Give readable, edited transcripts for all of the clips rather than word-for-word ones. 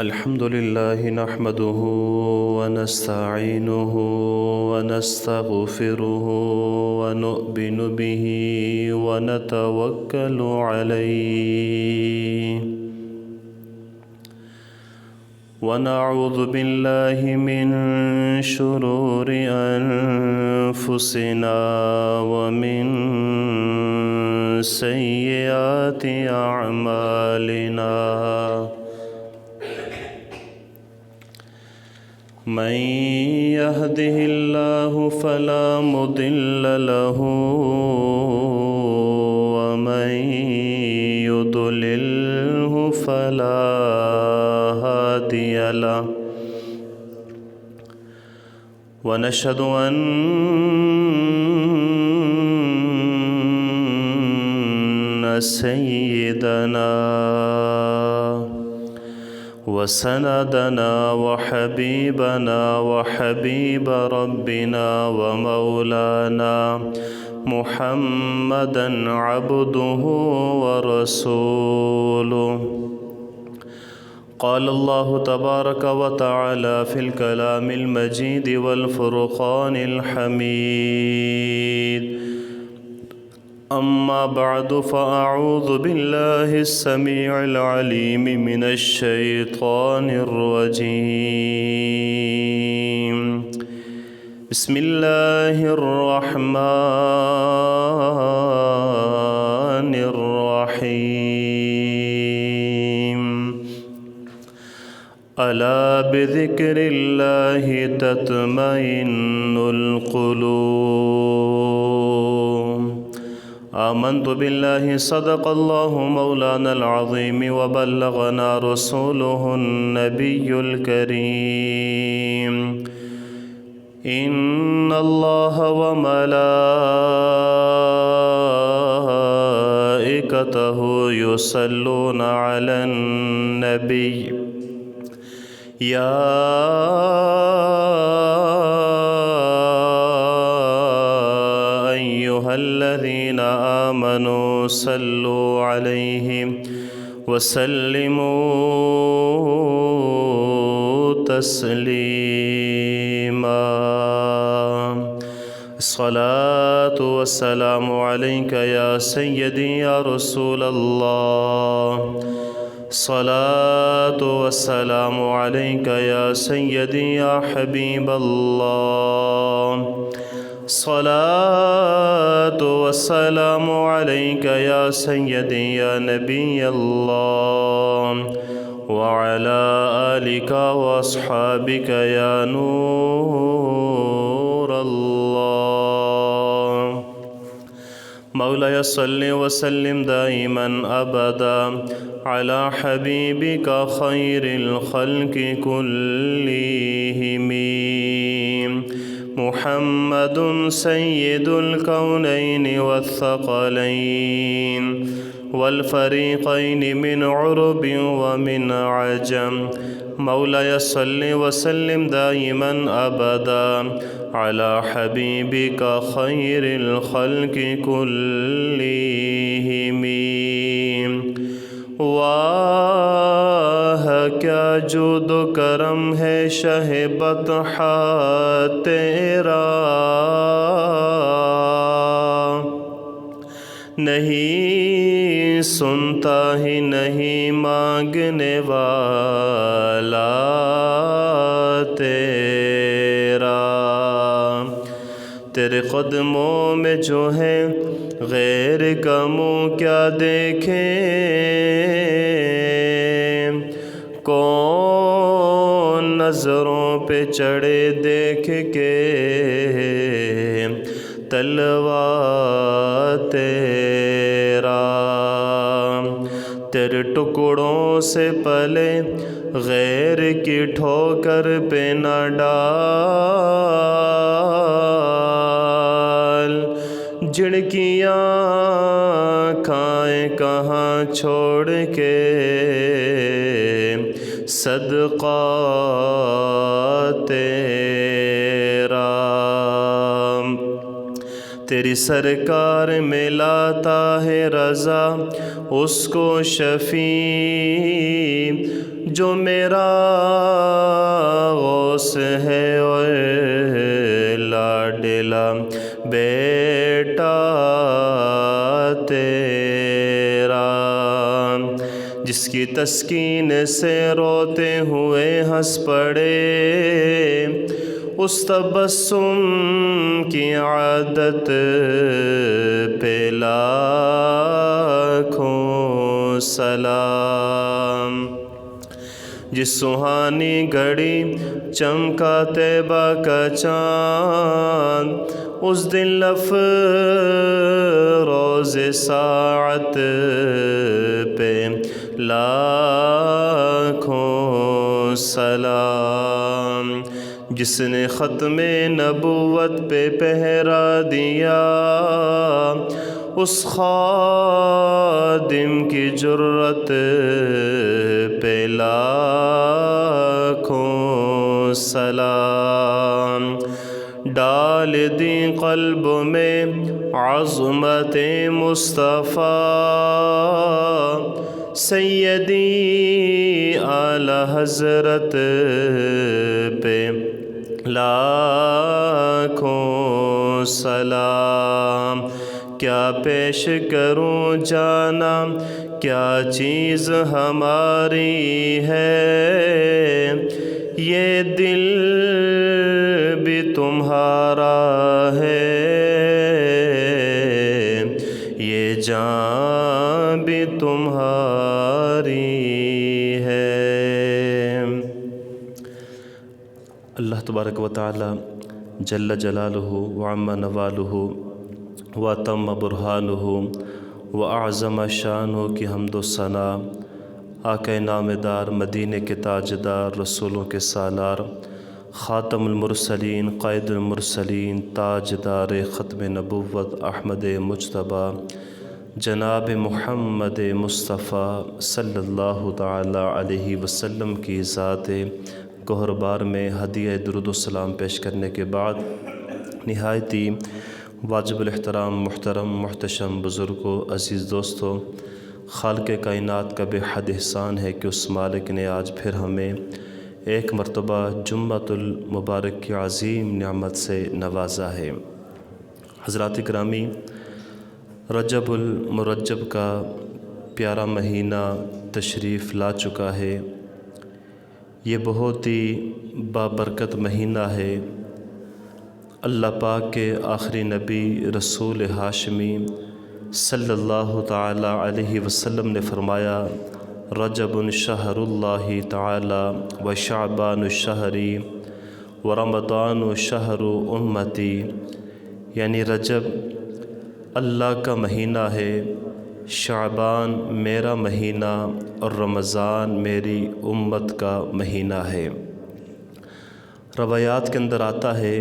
الحمد لله نحمده ونستعينه ونستغفره ونؤمن به ونتوكل عليه ونعوذ بالله من شرور أنفسنا ومن سيئات أعمالنا من يهده الله فلا مضل له ومن يضلله فلا هادي له ونشهد أن سيدنا وسندنا وحبيبنا وحبيب ربنا ومولانا محمدا عبده ورسوله قال الله تبارك وتعالى في الكلام المجيد والفرقان الحميد أما بعد فأعوذ بالله السميع العليم من الشيطان الرجيم بسم الله الرحمن الرحيم ألا بذكر الله تطمئن القلوب آمنت بالله صدق الله مولانا العظيم وبلغنا رسوله النبي الكريم إن الله وملائكته يصلون على النبي يا أيها الذين آمنوا صلوا عليه وسلموا تسليما الصلاة والسلام عليك يا سيدي يا رسول الله الصلاة والسلام عليك يا سيدي يا حبيب الله الصلاة والسلام عليك يا سيدي يا نبي الله وعلى آلك وأصحابك يا نور الله مولاي صل وسلم دائما أبدا على حبيبك خير الخلق كلهم محمد سيد الكونين والثقلين والفريقين من عرب ومن عجم مولاي صل وسلم دائما أبدا على حبيبك خير الخلق كلهم واہ کیا جود و کرم ہے شہ بطحا تیرا نہیں سنتا ہی نہیں مانگنے والا تیرا تیرے قدموں میں جو ہے غیر کا منہ کیا دیکھیں کون نظروں پہ چڑھے دیکھ کے تلوا تیرا تیرے ٹکڑوں سے پلے غیر کی ٹھوکر پہ نہ ڈال جھڑکیاں کھائیں کہاں چھوڑ کے صدقہ تیرا تیری سرکار میں لاتا ہے رضا اس کو شفیع جو میرا غوث ہے اور لاڈلا بیٹا تیرا، جس کی تسکین سے روتے ہوئے ہنس پڑے، اس تبسم کی عادت پہ لاکھوں سلام۔ جس سہانی گھڑی چمکا طیبہ کا چاند، اس دن افروز ساعت پہ لاکھوں سلام۔ جس نے ختم نبوت پہ پہرا دیا، اس خادم کی جرت پہ لاکھوں سلام۔ ڈال دی قلب میں عظمت مصطفیٰ، سیدی اعلی حضرت پہ لاکھوں سلام۔ کیا پیش کروں جانا، کیا چیز ہماری ہے، یہ دل بھی تمہارا ہے، یہ جان بھی تمہاری ہے۔ اللہ تبارک و تعالی جل جلالہ وعم نوالہ وتم برہانہ وأعظم شانہ کی حمد و ثنا آقا نامدار، مدینے کے تاجدار، رسولوں کے سالار، خاتم المرسلین، قائد المرسلین، تاجدار ختم نبوت، احمد مجتبی، جناب محمد مصطفیٰ صلی اللہ تعالی علیہ وسلم کی ذات گہربار میں ہدیہ درود و سلام پیش کرنے کے بعد، نہایتی واجب الاحترام محترم محتشم بزرگوں، عزیز دوستوں، خالق کائنات کا بے حد احسان ہے کہ اس مالک نے آج پھر ہمیں ایک مرتبہ جمعۃ المبارک کی عظیم نعمت سے نوازا ہے۔ حضرات گرامی، رجب المرجب کا پیارا مہینہ تشریف لا چکا ہے۔ یہ بہت ہی بابرکت مہینہ ہے۔ اللہ پاک کے آخری نبی رسول ہاشمی صلی اللہ تعالی علیہ وسلم نے فرمایا، رجب شہر اللہ تعالی و شعبان شہری و رمضان شہر امتی، یعنی رجب اللہ کا مہینہ ہے، شعبان میرا مہینہ اور رمضان میری امت کا مہینہ ہے۔ روایات کے اندر آتا ہے،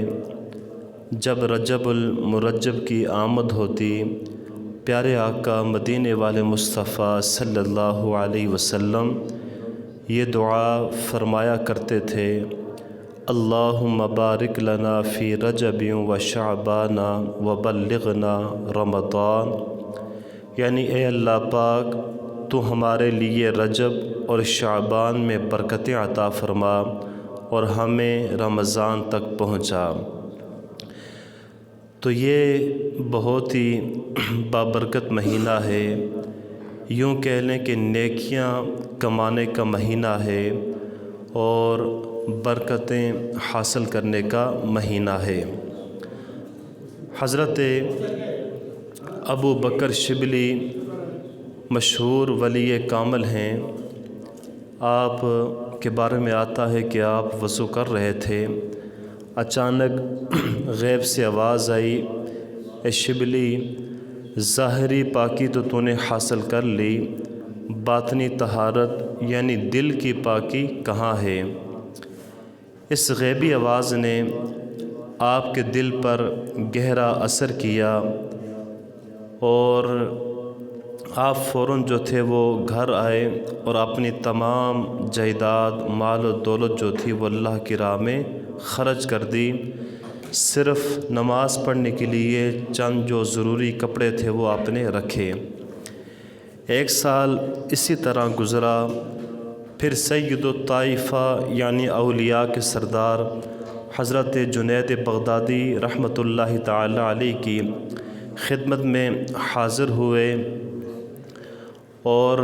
جب رجب المرجب کی آمد ہوتی، پیارے آقا مدینے والے مصطفیٰ صلی اللہ علیہ وسلم یہ دعا فرمایا کرتے تھے، اللہم بارک لنا فی رجب و شعبان و بلغنا رمضان، یعنی اے اللہ پاک تو ہمارے لیے رجب اور شعبان میں برکتیں عطا فرما اور ہمیں رمضان تک پہنچا۔ تو یہ بہت ہی بابرکت مہینہ ہے، یوں کہہ لیں کہ نیکیاں کمانے کا مہینہ ہے اور برکتیں حاصل کرنے کا مہینہ ہے۔ حضرت ابو بکر شبلی مشہور ولی کامل ہیں۔ آپ کے بارے میں آتا ہے کہ آپ وضو کر رہے تھے، اچانک غیب سے آواز آئی، اے شبلی، ظاہری پاکی تو نے حاصل کر لی، باطنی طہارت یعنی دل کی پاکی کہاں ہے؟ اس غیبی آواز نے آپ کے دل پر گہرا اثر کیا اور آپ فوراً جو تھے وہ گھر آئے اور اپنی تمام جائیداد، مال و دولت جو تھی وہ اللہ کی راہ میں خرچ کر دی، صرف نماز پڑھنے کے لیے چند جو ضروری کپڑے تھے وہ آپ نے رکھے۔ 1 سال اسی طرح گزرا، پھر سید الطائفہ یعنی اولیاء کے سردار حضرت جنید بغدادی رحمۃ اللہ تعالی علیہ کی خدمت میں حاضر ہوئے اور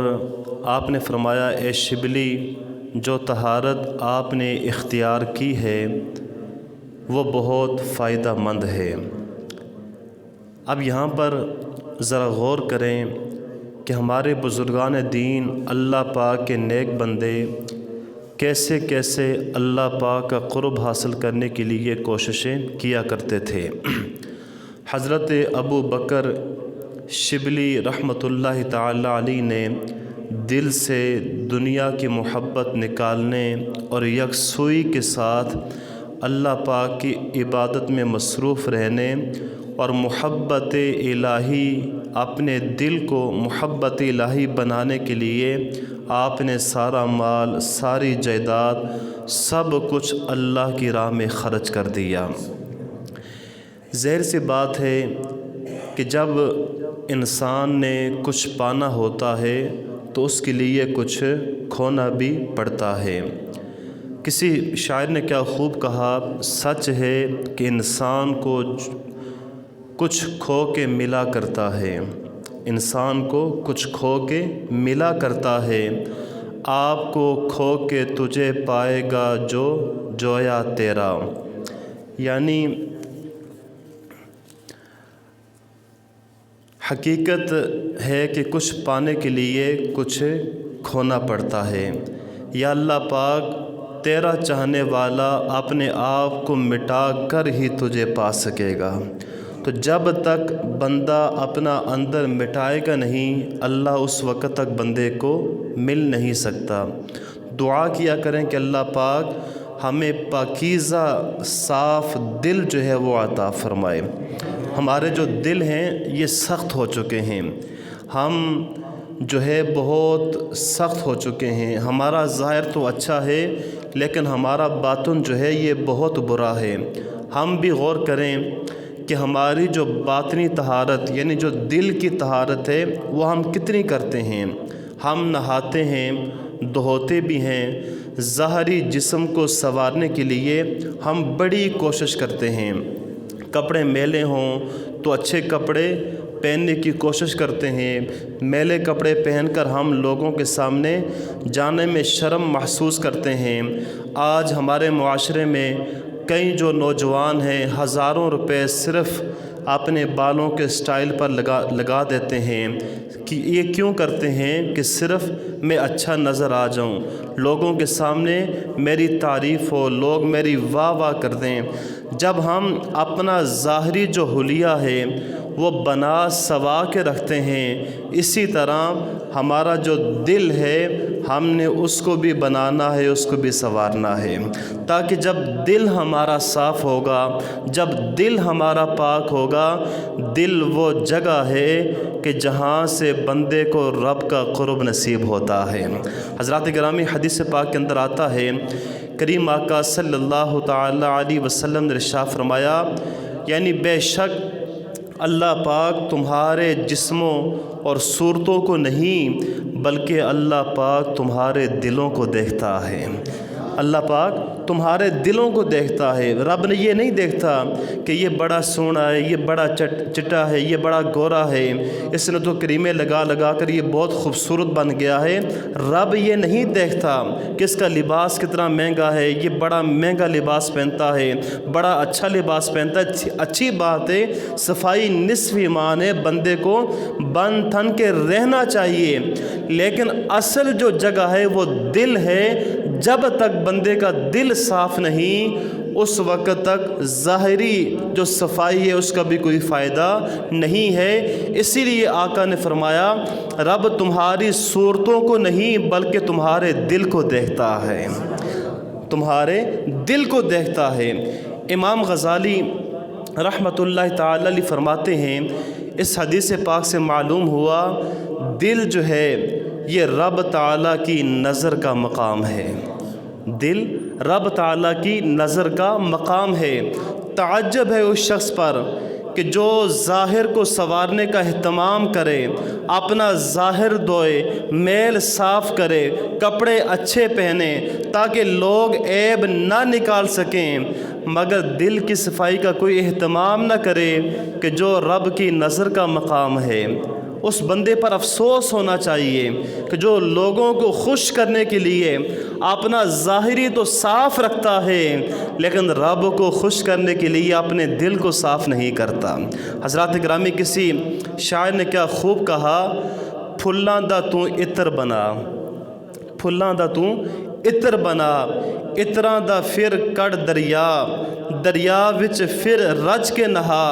آپ نے فرمایا، اے شبلی، جو طہارت آپ نے اختیار کی ہے وہ بہت فائدہ مند ہے۔ اب یہاں پر ذرا غور کریں کہ ہمارے بزرگان دین اللہ پاک کے نیک بندے کیسے کیسے اللہ پاک کا قرب حاصل کرنے کے لیے کوششیں کیا کرتے تھے۔ حضرت ابو بکر شبلی رحمۃ اللہ تعالی علیہ نے دل سے دنیا کی محبت نکالنے اور یکسوئی کے ساتھ اللہ پاک کی عبادت میں مصروف رہنے اور محبت الہی، اپنے دل کو محبت الہی بنانے کے لیے آپ نے سارا مال، ساری جائیداد، سب کچھ اللہ کی راہ میں خرچ کر دیا۔ ظاہر سی بات ہے کہ جب انسان نے کچھ پانا ہوتا ہے تو اس کے لیے کچھ کھونا بھی پڑتا ہے۔ کسی شاعر نے کیا خوب کہا، سچ ہے کہ انسان کو کچھ کھو کے ملا کرتا ہے، انسان کو کچھ کھو کے ملا کرتا ہے، آپ کو کھو کے تجھے پائے گا جو جویا تیرا۔ یعنی حقیقت ہے کہ کچھ پانے کے لیے کچھ کھونا پڑتا ہے۔ یا اللہ پاک، تیرا چاہنے والا اپنے آپ کو مٹا کر ہی تجھے پا سکے گا۔ تو جب تک بندہ اپنا اندر مٹائے گا نہیں، اللہ اس وقت تک بندے کو مل نہیں سکتا۔ دعا کیا کریں کہ اللہ پاک ہمیں پاکیزہ صاف دل جو ہے وہ عطا فرمائے۔ ہمارے جو دل ہیں یہ سخت ہو چکے ہیں، ہم جو ہے بہت سخت ہو چکے ہیں۔ ہمارا ظاہر تو اچھا ہے لیکن ہمارا باطن جو ہے یہ بہت برا ہے۔ ہم بھی غور کریں کہ ہماری جو باطنی طہارت یعنی جو دل کی طہارت ہے وہ ہم کتنی کرتے ہیں۔ ہم نہاتے ہیں، دھوتے بھی ہیں، ظاہری جسم کو سنوارنے کے لیے ہم بڑی کوشش کرتے ہیں۔ کپڑے میلے ہوں تو اچھے کپڑے پہننے کی کوشش کرتے ہیں، میلے کپڑے پہن کر ہم لوگوں کے سامنے جانے میں شرم محسوس کرتے ہیں۔ آج ہمارے معاشرے میں کئی جو نوجوان ہیں ہزاروں روپے صرف اپنے بالوں کے سٹائل پر لگا دیتے ہیں کہ یہ کیوں کرتے ہیں کہ صرف میں اچھا نظر آ جاؤں، لوگوں کے سامنے میری تعریف ہو، لوگ میری واہ واہ کر دیں۔ جب ہم اپنا ظاہری جو حلیہ ہے وہ بنا سوا کے رکھتے ہیں، اسی طرح ہمارا جو دل ہے ہم نے اس کو بھی بنانا ہے، اس کو بھی سنوارنا ہے، تاکہ جب دل ہمارا صاف ہوگا، جب دل ہمارا پاک ہوگا، دل وہ جگہ ہے کہ جہاں سے بندے کو رب کا قرب نصیب ہوتا ہے۔ حضرات گرامی، حدیث پاک کے اندر آتا ہے، کریم آقا صلی اللہ تعالی علیہ وسلم نے ارشاد فرمایا، یعنی بے شک اللہ پاک تمہارے جسموں اور صورتوں کو نہیں بلکہ اللہ پاک تمہارے دلوں کو دیکھتا ہے۔ اللہ پاک تمہارے دلوں کو دیکھتا ہے۔ رب نے یہ نہیں دیکھتا کہ یہ بڑا سونا ہے، یہ بڑا چٹا ہے، یہ بڑا گورا ہے، اس نے تو کریمیں لگا کر یہ بہت خوبصورت بن گیا ہے۔ رب یہ نہیں دیکھتا کہ اس کا لباس کتنا مہنگا ہے، یہ بڑا مہنگا لباس پہنتا ہے، بڑا اچھا لباس پہنتا ہے۔ اچھی بات ہے، صفائی نصف ایمان ہے، بندے کو بن تھن کے رہنا چاہیے، لیکن اصل جو جگہ ہے وہ دل ہے۔ جب تک بندے کا دل صاف نہیں اس وقت تک ظاہری جو صفائی ہے اس کا بھی کوئی فائدہ نہیں ہے۔ اسی لیے آقا نے فرمایا، رب تمہاری صورتوں کو نہیں بلکہ تمہارے دل کو دیکھتا ہے، تمہارے دل کو دیکھتا ہے۔ امام غزالی رحمۃ اللہ تعالی علیہ فرماتے ہیں، اس حدیث پاک سے معلوم ہوا دل جو ہے یہ رب تعالیٰ کی نظر کا مقام ہے، دل رب تعالیٰ کی نظر کا مقام ہے۔ تعجب ہے اس شخص پر کہ جو ظاہر کو سنوارنے کا اہتمام کرے، اپنا ظاہر دھوئے، میل صاف کرے، کپڑے اچھے پہنے تاکہ لوگ عیب نہ نکال سکیں، مگر دل کی صفائی کا کوئی اہتمام نہ کرے کہ جو رب کی نظر کا مقام ہے۔ اس بندے پر افسوس ہونا چاہیے کہ جو لوگوں کو خوش کرنے کے لیے اپنا ظاہری تو صاف رکھتا ہے لیکن رب کو خوش کرنے کے لیے اپنے دل کو صاف نہیں کرتا۔ حضرات گرامی، کسی شاعر نے کیا خوب کہا، پھلاں دا تو عطر بنا، پھلاں دا تو عطر بنا، عطراں دا پھر کڑ دریا، دریا وچ پھر رج کے نہا،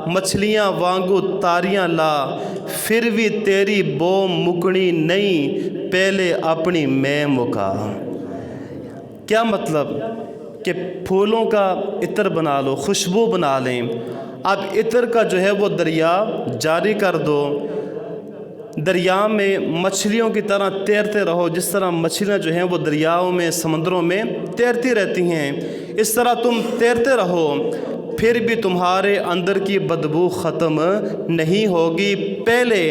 مچھلیاں وانگو تاریاں لا، پھر بھی تیری بو مکنی نہیں، پہلے اپنی میں مکا۔ کیا مطلب کہ پھولوں کا عطر بنا لو، خوشبو بنا لیں، اب عطر کا جو ہے وہ دریا جاری کر دو، دریا میں مچھلیوں کی طرح تیرتے رہو، جس طرح مچھلیاں جو ہیں وہ دریاؤں میں، سمندروں میں تیرتی رہتی ہیں، اس طرح تم تیرتے رہو، پھر بھی تمہارے اندر کی بدبو ختم نہیں ہوگی، پہلے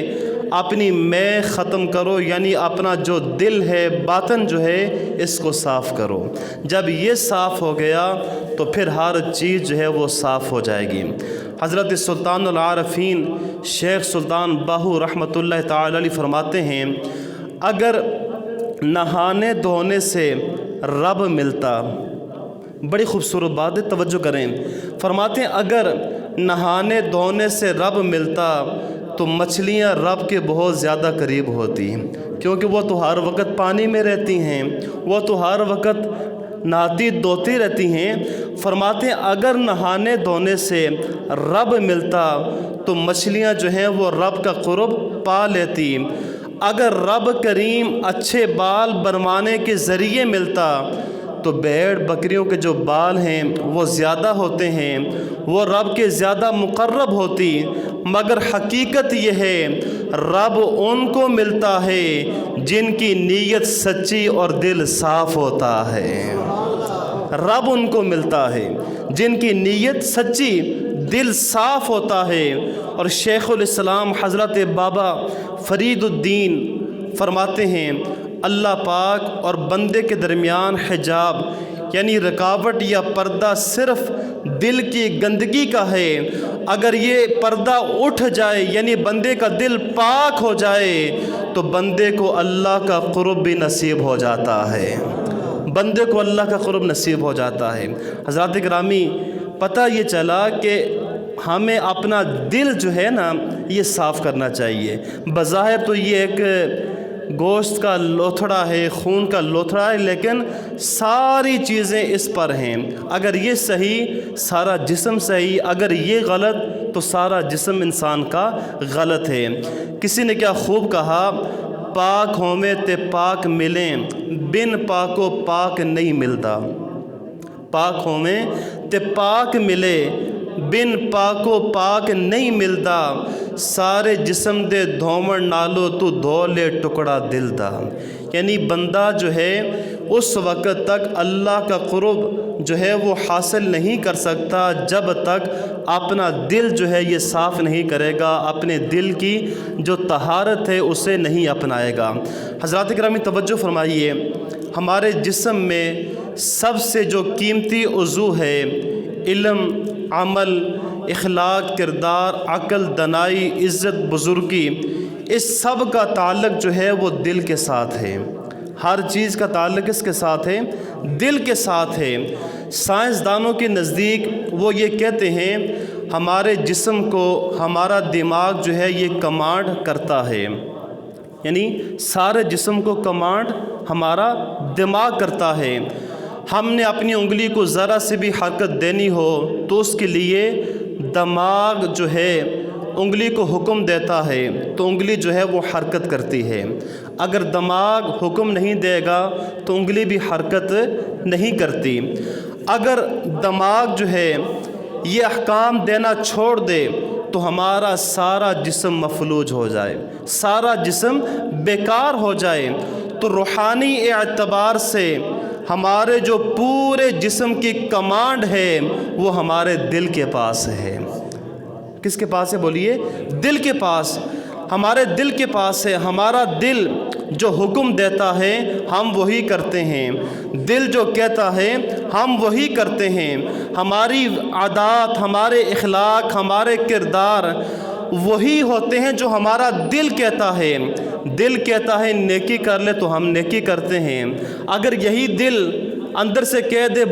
اپنی میں ختم کرو، یعنی اپنا جو دل ہے، باطن جو ہے، اس کو صاف کرو۔ جب یہ صاف ہو گیا تو پھر ہر چیز جو ہے وہ صاف ہو جائے گی۔ حضرت سلطان العارفین شیخ سلطان باہو رحمۃ اللہ تعالی علیہ فرماتے ہیں، اگر نہانے دھونے سے رب ملتا، بڑی خوبصورت بات ہے، توجہ کریں، فرماتے ہیں اگر نہانے دھونے سے رب ملتا تو مچھلیاں رب کے بہت زیادہ قریب ہوتی، کیونکہ وہ تو ہر وقت پانی میں رہتی ہیں، وہ تو ہر وقت نہاتی دھوتی رہتی ہیں۔ فرماتے ہیں اگر نہانے دھونے سے رب ملتا تو مچھلیاں جو ہیں وہ رب کا قرب پا لیتی، اگر رب کریم اچھے بال بنوانے کے ذریعے ملتا تو بھیڑ بکریوں کے جو بال ہیں وہ زیادہ ہوتے ہیں، وہ رب کے زیادہ مقرب ہوتی، مگر حقیقت یہ ہے رب ان کو ملتا ہے جن کی نیت سچی اور دل صاف ہوتا ہے۔ رب ان کو ملتا ہے جن کی نیت سچی، دل صاف ہوتا ہے۔ اور شیخ الاسلام حضرت بابا فرید الدین فرماتے ہیں اللہ پاک اور بندے کے درمیان حجاب یعنی رکاوٹ یا پردہ صرف دل کی گندگی کا ہے، اگر یہ پردہ اٹھ جائے یعنی بندے کا دل پاک ہو جائے تو بندے کو اللہ کا قرب بھی نصیب ہو جاتا ہے، بندے کو اللہ کا قرب نصیب ہو جاتا ہے۔ حضرات گرامی، پتہ یہ چلا کہ ہمیں اپنا دل جو ہے نا یہ صاف کرنا چاہیے۔ بظاہر تو یہ ایک گوشت کا لوتھڑا ہے، خون کا لوتھڑا ہے، لیکن ساری چیزیں اس پر ہیں، اگر یہ صحیح سارا جسم صحیح، اگر یہ غلط تو سارا جسم انسان کا غلط ہے۔ کسی نے کیا خوب کہا، پاک ہوویں تے پاک ملیں، بن پاکو پاک نہیں ملتا، پاک ہوویں تے پاک ملے، بن پاکو پاک نہیں ملتا، سارے جسم دے دھومن نالو تو دھو لے ٹکڑا دل دا۔ یعنی بندہ جو ہے اس وقت تک اللہ کا قرب جو ہے وہ حاصل نہیں کر سکتا جب تک اپنا دل جو ہے یہ صاف نہیں کرے گا، اپنے دل کی جو طہارت ہے اسے نہیں اپنائے گا۔ حضرات کرام توجہ فرمائیے، ہمارے جسم میں سب سے جو قیمتی عضو ہے، علم، عمل، اخلاق، کردار، عقل، دانائی، عزت، بزرگی، اس سب کا تعلق جو ہے وہ دل کے ساتھ ہے۔ ہر چیز کا تعلق اس کے ساتھ ہے، دل کے ساتھ ہے۔ سائنسدانوں کے نزدیک وہ یہ کہتے ہیں ہمارے جسم کو ہمارا دماغ جو ہے یہ کمانڈ کرتا ہے، یعنی سارے جسم کو کمانڈ ہمارا دماغ کرتا ہے۔ ہم نے اپنی انگلی کو ذرا سے بھی حرکت دینی ہو تو اس کے لیے دماغ جو ہے انگلی کو حکم دیتا ہے تو انگلی جو ہے وہ حرکت کرتی ہے، اگر دماغ حکم نہیں دے گا تو انگلی بھی حرکت نہیں کرتی۔ اگر دماغ جو ہے یہ احکام دینا چھوڑ دے تو ہمارا سارا جسم مفلوج ہو جائے، سارا جسم بیکار ہو جائے۔ تو روحانی اعتبار سے ہمارے جو پورے جسم کی کمانڈ ہے وہ ہمارے دل کے پاس ہے۔ کس کے پاس ہے بولیے؟ دل کے پاس، ہمارے دل کے پاس ہے۔ ہمارا دل جو حکم دیتا ہے ہم وہی کرتے ہیں، دل جو کہتا ہے ہم وہی کرتے ہیں۔ ہماری عادات، ہمارے اخلاق، ہمارے کردار وہی ہوتے ہیں جو ہمارا دل کہتا ہے۔ دل کہتا ہے نیکی کر لے تو ہم نیکی کرتے ہیں۔ اگر یہی دل اندر سے کہہ دے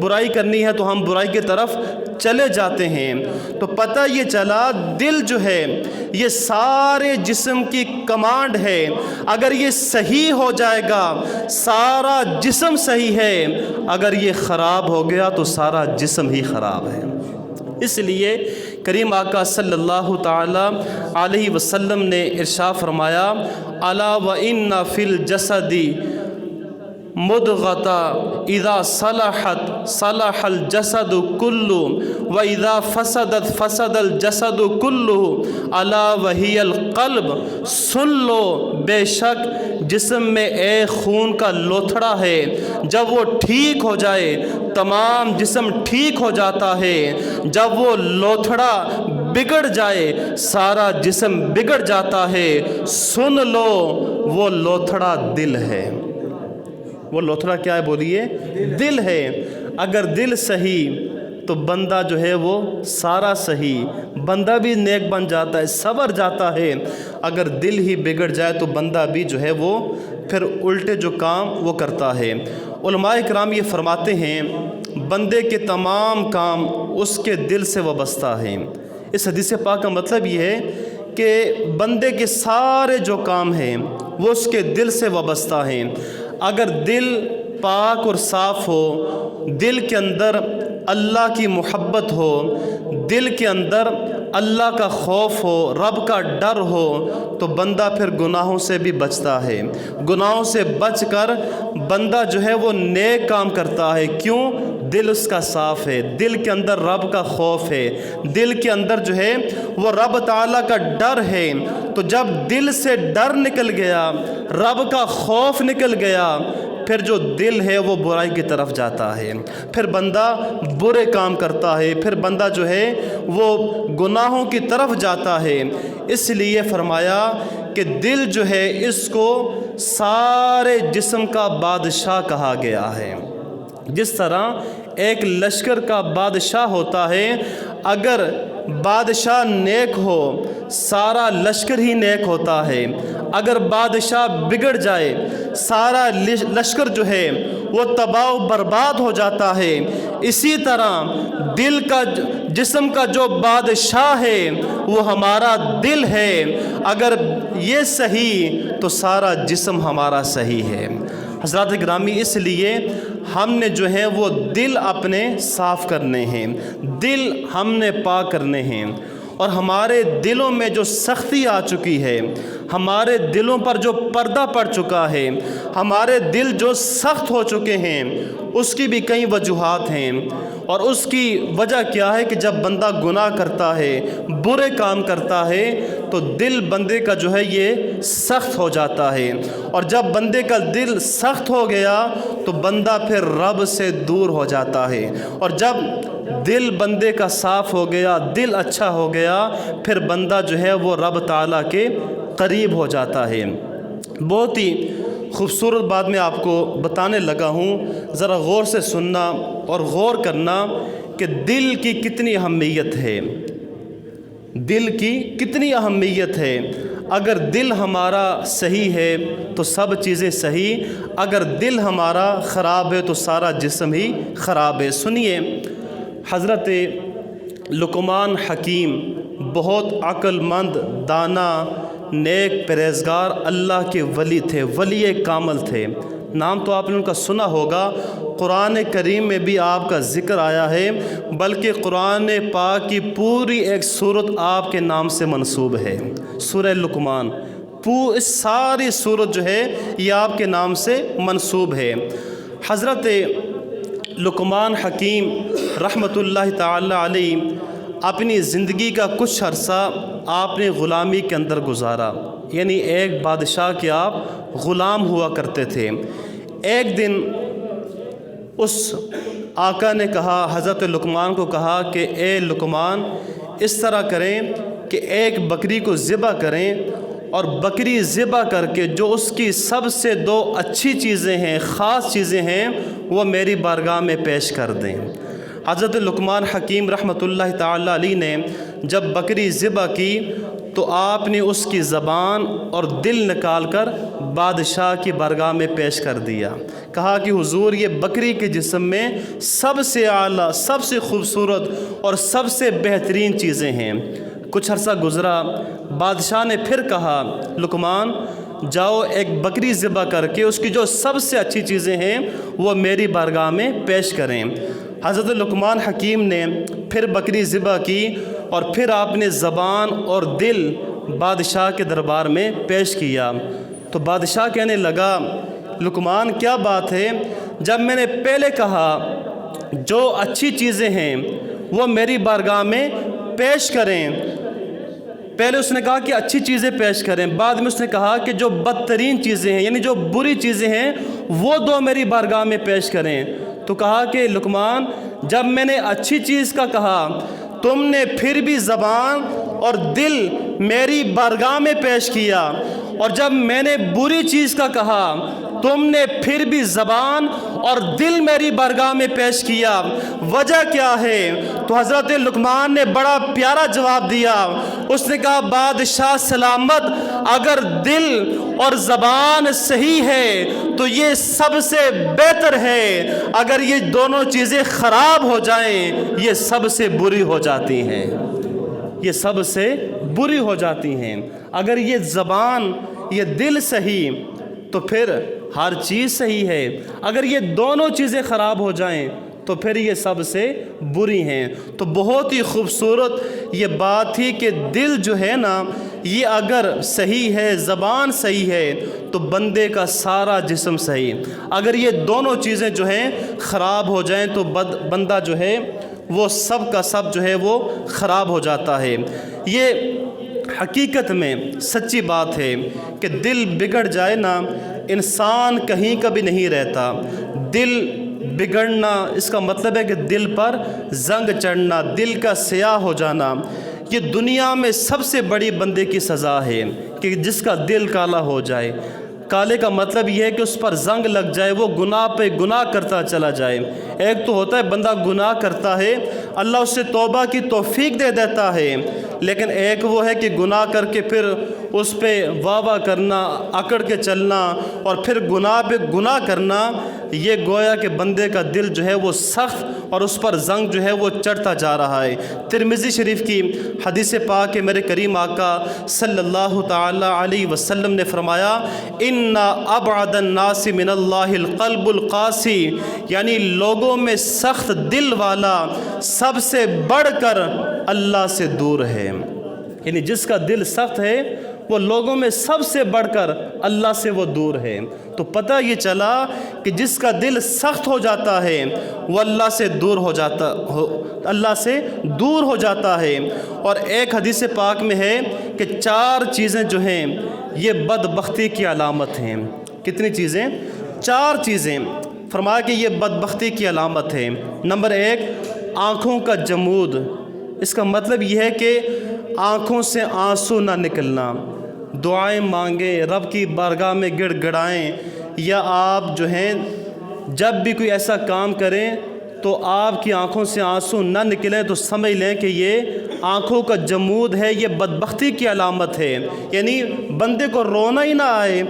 برائی کرنی ہے تو ہم برائی کی طرف چلے جاتے ہیں۔ تو پتہ یہ چلا دل جو ہے یہ سارے جسم کی کمانڈ ہے۔ اگر یہ صحیح ہو جائے گا سارا جسم صحیح ہے، اگر یہ خراب ہو گیا تو سارا جسم ہی خراب ہے۔ اس لیے کریم آقا صلی اللہ تعالی علیہ وسلم نے ارشاد فرمایا، الا وان فی الجسد مضغۃ اذا صلحت صلح الجسد كله واذا فسدت فسد الجسد كله الا وهي القلب۔ سن لو بے شک جسم میں ایک خون کا لوتھڑا ہے، جب وہ ٹھیک ہو جائے تمام جسم ٹھیک ہو جاتا ہے، جب وہ لوتھڑا بگڑ جائے سارا جسم بگڑ جاتا ہے۔ سن لو وہ لوتھڑا دل ہے۔ وہ لوتھڑا کیا ہے بولیے؟ دل ہے۔ اگر دل صحیح تو بندہ جو ہے وہ سارا صحیح، بندہ بھی نیک بن جاتا ہے، سنور جاتا ہے۔ اگر دل ہی بگڑ جائے تو بندہ بھی جو ہے وہ پھر الٹے جو کام وہ کرتا ہے۔ علماء کرام یہ فرماتے ہیں بندے کے تمام کام اس کے دل سے وابستہ ہیں۔ اس حدیث پاک کا مطلب یہ ہے کہ بندے کے سارے جو کام ہیں وہ اس کے دل سے وابستہ ہیں۔ اگر دل پاک اور صاف ہو، دل کے اندر اللہ کی محبت ہو، دل کے اندر اللہ کا خوف ہو، رب کا ڈر ہو، تو بندہ پھر گناہوں سے بھی بچتا ہے۔ گناہوں سے بچ کر بندہ جو ہے وہ نیک کام کرتا ہے۔ کیوں؟ دل اس کا صاف ہے، دل کے اندر رب کا خوف ہے، دل کے اندر جو ہے وہ رب تعالیٰ کا ڈر ہے۔ تو جب دل سے ڈر نکل گیا، رب کا خوف نکل گیا، پھر جو دل ہے وہ برائی کی طرف جاتا ہے، پھر بندہ برے کام کرتا ہے، پھر بندہ جو ہے وہ گناہوں کی طرف جاتا ہے۔ اس لیے فرمایا کہ دل جو ہے اس کو سارے جسم کا بادشاہ کہا گیا ہے۔ جس طرح ایک لشکر کا بادشاہ ہوتا ہے، اگر بادشاہ نیک ہو سارا لشکر ہی نیک ہوتا ہے، اگر بادشاہ بگڑ جائے سارا لشکر جو ہے وہ تباہ و برباد ہو جاتا ہے۔ اسی طرح دل کا جسم کا جو بادشاہ ہے وہ ہمارا دل ہے، اگر یہ صحیح تو سارا جسم ہمارا صحیح ہے۔ حضرات گرامی، اس لیے ہم نے جو ہے وہ دل اپنے صاف کرنے ہیں، دل ہم نے پاک کرنے ہیں۔ اور ہمارے دلوں میں جو سختی آ چکی ہے، ہمارے دلوں پر جو پردہ پڑ چکا ہے، ہمارے دل جو سخت ہو چکے ہیں، اس کی بھی کئی وجوہات ہیں۔ اور اس کی وجہ کیا ہے کہ جب بندہ گناہ کرتا ہے، برے کام کرتا ہے، تو دل بندے کا جو ہے یہ سخت ہو جاتا ہے۔ اور جب بندے کا دل سخت ہو گیا تو بندہ پھر رب سے دور ہو جاتا ہے۔ اور جب دل بندے کا صاف ہو گیا، دل اچھا ہو گیا، پھر بندہ جو ہے وہ رب تعالیٰ کے قریب ہو جاتا ہے۔ بہت ہی خوبصورت بات میں آپ کو بتانے لگا ہوں، ذرا غور سے سننا اور غور کرنا کہ دل کی کتنی اہمیت ہے، دل کی کتنی اہمیت ہے۔ اگر دل ہمارا صحیح ہے تو سب چیزیں صحیح، اگر دل ہمارا خراب ہے تو سارا جسم ہی خراب ہے۔ سنیے، حضرت لقمان حکیم بہت عقل مند، دانا، نیک، پرہیزگار اللہ کے ولی تھے، ولی کامل تھے۔ نام تو آپ نے ان کا سنا ہوگا، قرآن کریم میں بھی آپ کا ذکر آیا ہے، بلکہ قرآن پاک کی پوری ایک سورت آپ کے نام سے منسوب ہے، سورہ لقمان۔ اس ساری سورت جو ہے یہ آپ کے نام سے منسوب ہے۔ حضرت لقمان حکیم رحمۃ اللہ تعالی علیہ اپنی زندگی کا کچھ عرصہ آپ نے غلامی کے اندر گزارا، یعنی ایک بادشاہ کے آپ غلام ہوا کرتے تھے۔ ایک دن اس آقا نے کہا، حضرت لقمان کو کہا کہ اے لقمان، اس طرح کریں کہ ایک بکری کو ذبح کریں اور بکری ذبح کر کے جو اس کی سب سے 2 اچھی چیزیں ہیں، خاص چیزیں ہیں، وہ میری بارگاہ میں پیش کر دیں۔ حضرت لقمان حکیم رحمۃ اللہ تعالیٰ علیہ نے جب بکری ذبح کی تو آپ نے اس کی زبان اور دل نکال کر بادشاہ کی بارگاہ میں پیش کر دیا۔ کہا کہ حضور، یہ بکری کے جسم میں سب سے اعلیٰ، سب سے خوبصورت اور سب سے بہترین چیزیں ہیں۔ کچھ عرصہ گزرا، بادشاہ نے پھر کہا، لقمان جاؤ ایک بکری ذبح کر کے اس کی جو سب سے اچھی چیزیں ہیں وہ میری بارگاہ میں پیش کریں۔ حضرت لقمان حکیم نے پھر بکری ذبح کی اور پھر آپ نے زبان اور دل بادشاہ کے دربار میں پیش کیا۔ تو بادشاہ کہنے لگا، لقمان کیا بات ہے، جب میں نے پہلے کہا جو اچھی چیزیں ہیں وہ میری بارگاہ میں پیش کریں، پہلے اس نے کہا کہ اچھی چیزیں پیش کریں، بعد میں اس نے کہا کہ جو بدترین چیزیں ہیں یعنی جو بری چیزیں ہیں وہ 2 میری بارگاہ میں پیش کریں۔ تو کہا کہ لقمان، جب میں نے اچھی چیز کا کہا تم نے پھر بھی زبان اور دل میری بارگاہ میں پیش کیا، اور جب میں نے بری چیز کا کہا تم نے پھر بھی زبان اور دل میری بارگاہ میں پیش کیا، وجہ کیا ہے؟ تو حضرت لقمان نے بڑا پیارا جواب دیا۔ اس نے کہا، بادشاہ سلامت، اگر دل اور زبان صحیح ہے تو یہ سب سے بہتر ہے، اگر یہ دونوں چیزیں خراب ہو جائیں یہ سب سے بری ہو جاتی ہیں، یہ سب سے بری ہو جاتی ہیں۔ اگر یہ زبان یہ دل صحیح تو پھر ہر چیز صحیح ہے، اگر یہ دونوں چیزیں خراب ہو جائیں تو پھر یہ سب سے بری ہیں۔ تو بہت ہی خوبصورت یہ بات تھی کہ دل جو ہے نا یہ اگر صحیح ہے، زبان صحیح ہے تو بندے کا سارا جسم صحیح، اگر یہ دونوں چیزیں جو ہیں خراب ہو جائیں تو بندہ جو ہے وہ سب کا سب جو ہے وہ خراب ہو جاتا ہے۔ یہ حقیقت میں سچی بات ہے کہ دل بگڑ جائے نا انسان کہیں کبھی نہیں رہتا۔ دل بگڑنا اس کا مطلب ہے کہ دل پر زنگ چڑھنا، دل کا سیاہ ہو جانا، یہ دنیا میں سب سے بڑی بندے کی سزا ہے کہ جس کا دل کالا ہو جائے۔ کالے کا مطلب یہ ہے کہ اس پر زنگ لگ جائے، وہ گناہ پہ گناہ کرتا چلا جائے۔ ایک تو ہوتا ہے بندہ گناہ کرتا ہے، اللہ اس سے توبہ کی توفیق دے دیتا ہے، لیکن ایک وہ ہے کہ گناہ کر کے پھر اس پہ واہ واہ کرنا، اکڑ کے چلنا اور پھر گناہ پہ گناہ کرنا، یہ گویا کہ بندے کا دل جو ہے وہ سخت اور اس پر زنگ جو ہے وہ چڑھتا جا رہا ہے۔ ترمذی شریف کی حدیث پاک کہ میرے کریم آقا صلی اللہ تعالی علیہ وسلم نے فرمایا، ان ابعد الناس من اللہ القلب القاسی، یعنی لوگوں میں سخت دل والا سب سے بڑھ کر اللہ سے دور ہے۔ یعنی جس کا دل سخت ہے وہ لوگوں میں سب سے بڑھ کر اللہ سے وہ دور ہے۔ تو پتہ یہ چلا کہ جس کا دل سخت ہو جاتا ہے وہ اللہ سے دور ہو جاتا ہے۔ اور ایک حدیث پاک میں ہے کہ 4 چیزیں جو ہیں یہ بدبختی کی علامت ہیں۔ کتنی چیزیں؟ 4 چیزیں فرمایا کہ یہ بدبختی کی علامت ہے۔ نمبر 1، آنکھوں کا جمود۔ اس کا مطلب یہ ہے کہ آنکھوں سے آنسو نہ نکلنا، دعائیں مانگیں، رب کی بارگاہ میں گڑ گڑائیں، یا آپ جو ہیں جب بھی کوئی ایسا کام کریں تو آپ کی آنکھوں سے آنسو نہ نکلیں تو سمجھ لیں کہ یہ آنکھوں کا جمود ہے، یہ بدبختی کی علامت ہے۔ یعنی بندے کو رونا ہی نہ آئے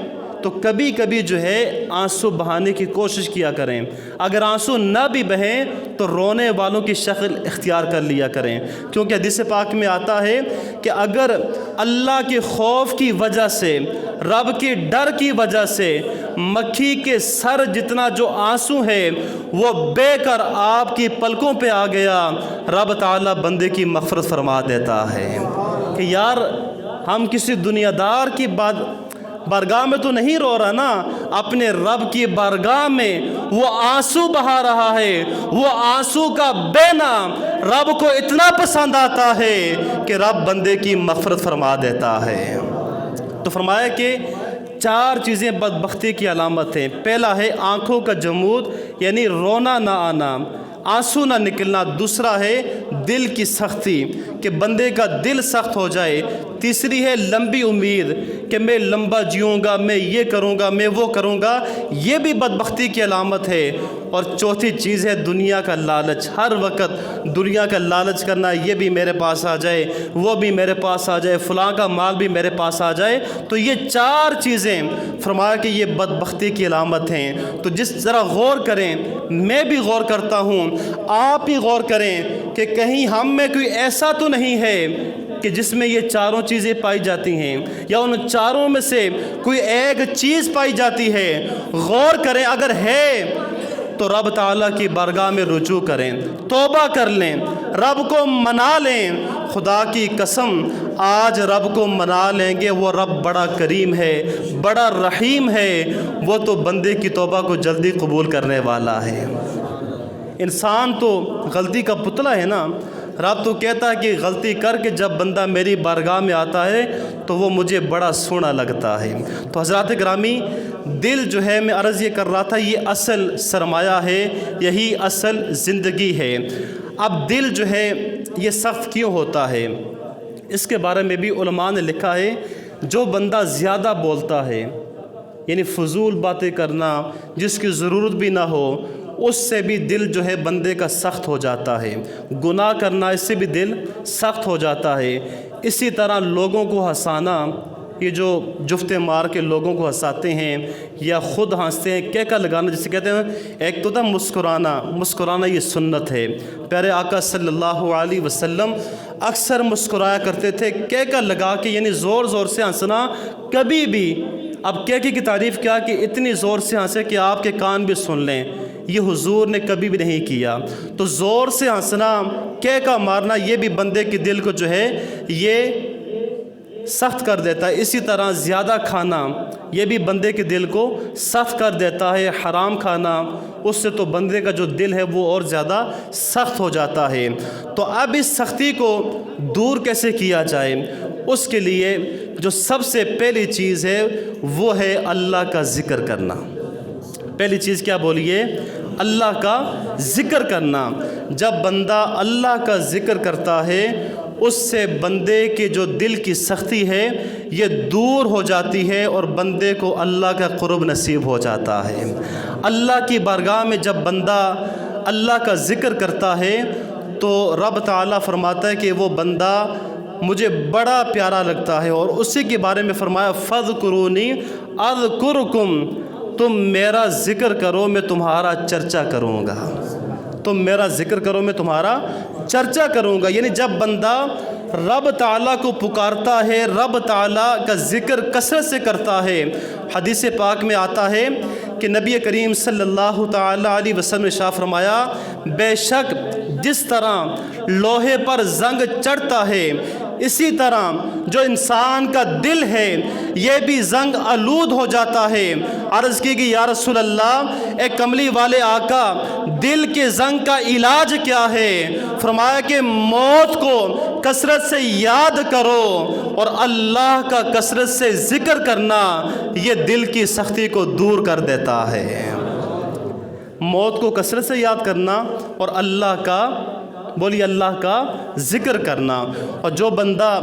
تو کبھی کبھی جو ہے آنسو بہانے کی کوشش کیا کریں، اگر آنسو نہ بھی بہیں تو رونے والوں کی شکل اختیار کر لیا کریں، کیونکہ حدیث پاک میں آتا ہے کہ اگر اللہ کے خوف کی وجہ سے، رب کے ڈر کی وجہ سے مکھی کے سر جتنا جو آنسو ہے وہ بہہ کر آپ کی پلکوں پہ آ گیا، رب تعالیٰ بندے کی مغفرت فرما دیتا ہے کہ یار ہم کسی دنیا دار کی بارگاہ میں تو نہیں رو رہا نا، اپنے رب کی بارگاہ میں وہ آنسو بہا رہا ہے۔ وہ آنسو کا بہنا رب کو اتنا پسند آتا ہے کہ رب بندے کی مغفرت فرما دیتا ہے۔ تو فرمایا کہ 4 چیزیں بدبختی کی علامت ہیں۔ پہلا ہے آنکھوں کا جمود، یعنی رونا نہ آنا، آنسو نہ نکلنا۔ دوسرا ہے دل کی سختی، کہ بندے کا دل سخت ہو جائے۔ تیسری ہے لمبی امید، کہ میں لمبا جیوں گا، میں یہ کروں گا، میں وہ کروں گا، یہ بھی بدبختی کی علامت ہے۔ اور چوتھی چیز ہے دنیا کا لالچ، ہر وقت دنیا کا لالچ کرنا، یہ بھی میرے پاس آ جائے، وہ بھی میرے پاس آ جائے، فلاں کا مال بھی میرے پاس آ جائے۔ تو یہ 4 چیزیں فرمایا کہ یہ بدبختی کی علامت ہیں۔ تو جس ذرا غور کریں، میں بھی غور کرتا ہوں، آپ بھی غور کریں کہ کہیں ہم میں کوئی ایسا تو نہیں ہے کہ جس میں یہ 4 چیزیں پائی جاتی ہیں، یا ان 4 میں سے کوئی ایک چیز پائی جاتی ہے۔ غور کریں، اگر ہے تو رب تعالیٰ کی بارگاہ میں رجوع کریں، توبہ کر لیں، رب کو منا لیں۔ خدا کی قسم آج رب کو منا لیں گے، وہ رب بڑا کریم ہے، بڑا رحیم ہے، وہ تو بندے کی توبہ کو جلدی قبول کرنے والا ہے۔ انسان تو غلطی کا پتلا ہے نا، رب تو کہتا ہے کہ غلطی کر کے جب بندہ میری بارگاہ میں آتا ہے تو وہ مجھے بڑا سونا لگتا ہے۔ تو حضرات گرامی، دل جو ہے، میں عرض یہ کر رہا تھا، یہ اصل سرمایہ ہے، یہی اصل زندگی ہے۔ اب دل جو ہے یہ سخت کیوں ہوتا ہے، اس کے بارے میں بھی علماء نے لکھا ہے، جو بندہ زیادہ بولتا ہے، یعنی فضول باتیں کرنا، جس کی ضرورت بھی نہ ہو، اس سے بھی دل جو ہے بندے کا سخت ہو جاتا ہے۔ گناہ کرنا، اس سے بھی دل سخت ہو جاتا ہے۔ اسی طرح لوگوں کو ہنسانا، یہ جو جفتے مار کے لوگوں کو ہنساتے ہیں یا خود ہنستے ہیں، کہکا لگانا جسے کہتے ہیں، ایک تو تھا مسکرانا یہ سنت ہے۔ پیارے آقا صلی اللہ علیہ وسلم اکثر مسکرایا کرتے تھے، کہکا لگا کے، یعنی زور زور سے ہنسنا کبھی بھی۔ اب کہکے کی تعریف کیا کہ اتنی زور سے ہنسے کہ آپ کے کان بھی سن لیں، یہ حضور نے کبھی بھی نہیں کیا۔ تو زور سے ہنسنا، کہکا مارنا، یہ بھی بندے کے دل کو جو ہے یہ سخت کر دیتا ہے۔ اسی طرح زیادہ کھانا، یہ بھی بندے کے دل کو سخت کر دیتا ہے۔ حرام کھانا، اس سے تو بندے کا جو دل ہے وہ اور زیادہ سخت ہو جاتا ہے۔ تو اب اس سختی کو دور کیسے کیا جائے، اس کے لیے جو سب سے پہلی چیز ہے وہ ہے اللہ کا ذکر کرنا۔ پہلی چیز کیا بولیے؟ اللہ کا ذکر کرنا۔ جب بندہ اللہ کا ذکر کرتا ہے، اس سے بندے کے جو دل کی سختی ہے یہ دور ہو جاتی ہے، اور بندے کو اللہ کا قرب نصیب ہو جاتا ہے۔ اللہ کی بارگاہ میں جب بندہ اللہ کا ذکر کرتا ہے تو رب تعالیٰ فرماتا ہے کہ وہ بندہ مجھے بڑا پیارا لگتا ہے، اور اسی کے بارے میں فرمایا فَاذْكُرُونِی اذْکُرْکُم، تم میرا ذکر کرو میں تمہارا چرچا کروں گا، تم میرا ذکر کرو میں تمہارا چرچا کروں گا۔ یعنی جب بندہ رب تعالیٰ کو پکارتا ہے، رب تعالیٰ کا ذکر کثرت سے کرتا ہے، حدیث پاک میں آتا ہے کہ نبی کریم صلی اللہ تعالیٰ علیہ وسلم نے ارشاد فرمایا، بے شک جس طرح لوہے پر زنگ چڑھتا ہے، اسی طرح جو انسان کا دل ہے یہ بھی زنگ آلود ہو جاتا ہے۔ عرض کی کہ یا رسول اللہ، اے کملی والے آقا، دل کے زنگ کا علاج کیا ہے؟ فرمایا کہ موت کو کثرت سے یاد کرو، اور اللہ کا کثرت سے ذکر کرنا یہ دل کی سختی کو دور کر دیتا ہے۔ موت کو کثرت سے یاد کرنا اور اللہ کا، بولیے اللہ کا ذکر کرنا۔ اور جو بندہ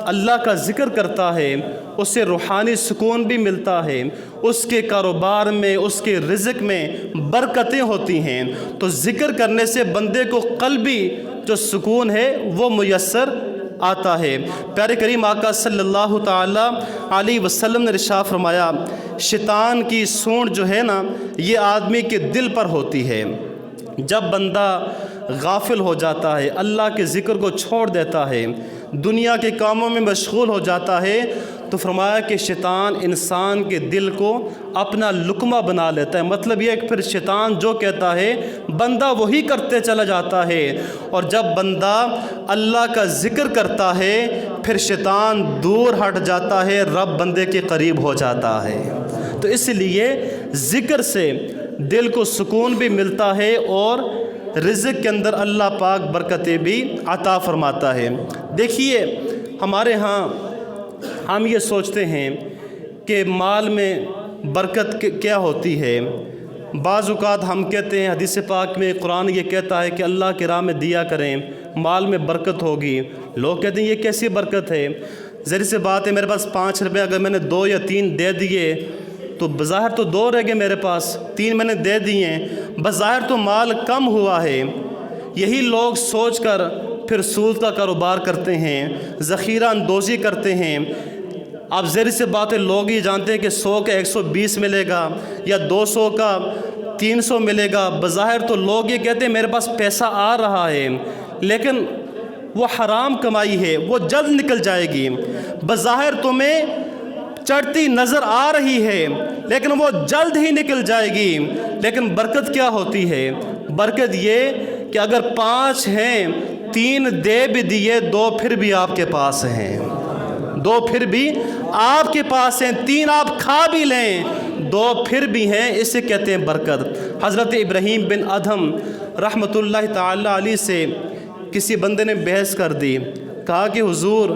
اللہ کا ذکر کرتا ہے اسے روحانی سکون بھی ملتا ہے، اس کے کاروبار میں، اس کے رزق میں برکتیں ہوتی ہیں۔ تو ذکر کرنے سے بندے کو قلبی جو سکون ہے وہ میسر آتا ہے۔ پیارے کریم آقا صلی اللہ تعالیٰ علیہ وسلم نے ارشاد فرمایا، شیطان کی سونڈ جو ہے نا یہ آدمی کے دل پر ہوتی ہے۔ جب بندہ غافل ہو جاتا ہے، اللہ کے ذکر کو چھوڑ دیتا ہے، دنیا کے کاموں میں مشغول ہو جاتا ہے، تو فرمایا کہ شیطان انسان کے دل کو اپنا لقمہ بنا لیتا ہے۔ مطلب یہ کہ پھر شیطان جو کہتا ہے بندہ وہی کرتے چلا جاتا ہے، اور جب بندہ اللہ کا ذکر کرتا ہے پھر شیطان دور ہٹ جاتا ہے، رب بندے کے قریب ہو جاتا ہے۔ تو اس لیے ذکر سے دل کو سکون بھی ملتا ہے اور رزق کے اندر اللہ پاک برکتیں بھی عطا فرماتا ہے۔ دیکھیے ہمارے ہاں ہم یہ سوچتے ہیں کہ مال میں برکت کیا ہوتی ہے۔ بعض اوقات ہم کہتے ہیں حدیث پاک میں قرآن یہ کہتا ہے کہ اللہ کی راہ میں دیا کریں، مال میں برکت ہوگی۔ لوگ کہتے ہیں یہ کیسی برکت ہے؟ ظاہر سی بات ہے، میرے پاس 5 روپے اگر میں نے 2 یا 3 دے دیے تو بظاہر تو 2 رہ گئے میرے پاس، 3 میں نے دے دیے، بظاہر تو مال کم ہوا ہے۔ یہی لوگ سوچ کر پھر سود کا کاروبار کرتے ہیں، ذخیرہ اندوزی کرتے ہیں۔ آپ ظاہر سی بات ہے، لوگ یہ جانتے ہیں کہ 100 کا 120 ملے گا یا 200 کا 300 ملے گا، بظاہر تو لوگ یہ کہتے ہیں میرے پاس پیسہ آ رہا ہے، لیکن وہ حرام کمائی ہے، وہ جلد نکل جائے گی۔ بظاہر تمہیں چڑھتی نظر آ رہی ہے لیکن وہ جلد ہی نکل جائے گی۔ لیکن برکت کیا ہوتی ہے؟ برکت یہ کہ اگر 5 ہیں، 3 دے بھی دیے، 2 پھر بھی آپ کے پاس ہیں، 2 پھر بھی آپ کے پاس ہیں، 3 آپ کھا بھی لیں، 2 پھر بھی ہیں، اسے کہتے ہیں برکت۔ حضرت ابراہیم بن ادھم رحمۃ اللہ تعالی علیہ سے کسی بندے نے بحث کر دی، کہا کہ حضور